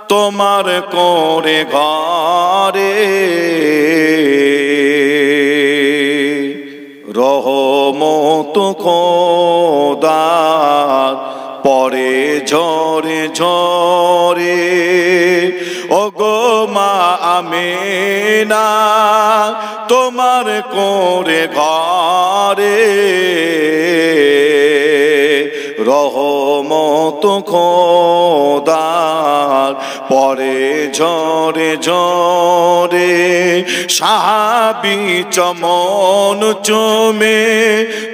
তোমার করে ঘরে রহমত খোদার পরে ঝরে ঝরে ওগো মা আমিনা তোমার করে ঘরে রহমত খোদার পরে ঝরে ঝরে সাহাবী চমন চুমে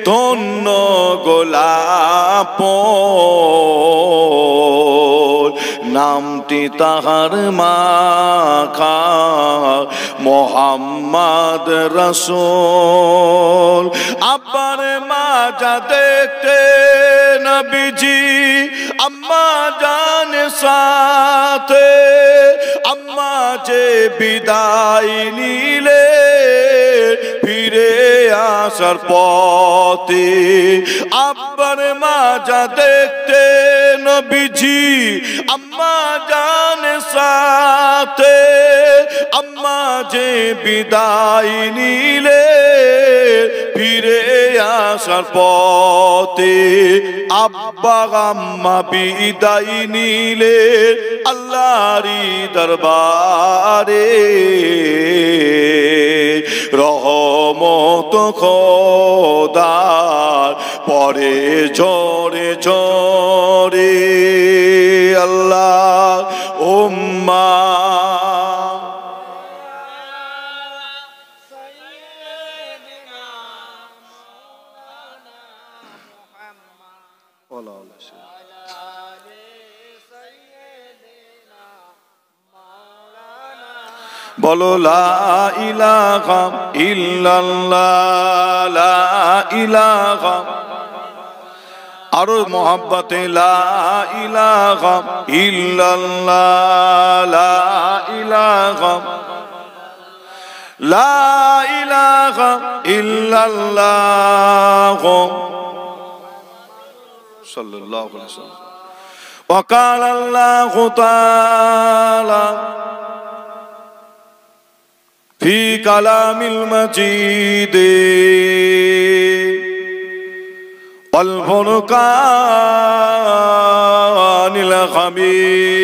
ধন্য গোলাপ নামটি তাহার মাখা মোহাম্মদ রসূল আব্বার মাজা দেখতে নবীজি আম্মা জান সাথে আম্মা যে বিদায় নিলে ফিরে আসার পথে আব্বার মাজা দেখতে নবীজি আম্মা জান সাথে আম্মা যে বিদায় নিলে ফিরে আসার পথে আব্বা আম্মা বিদায় নিলে আল্লাহরই দরবারে রহমত খোদার পরে ঝরে ঝরে আল্লাহ উম্মা বলো লা ইলাহা ইল্লাল্লাহ লা ইলাহা আরো মোহাব্বতে লা ইলাহা ইল্লাল্লাহ লা ইলাহা লা ইলাহা ইল্লাল্লাহ সাল্লাল্লাহু আলাইহি ওয়াসাল্লাম ওয়া ক্বালা আল্লাহু তাআলা في كلام المجيد والفرقان الحميد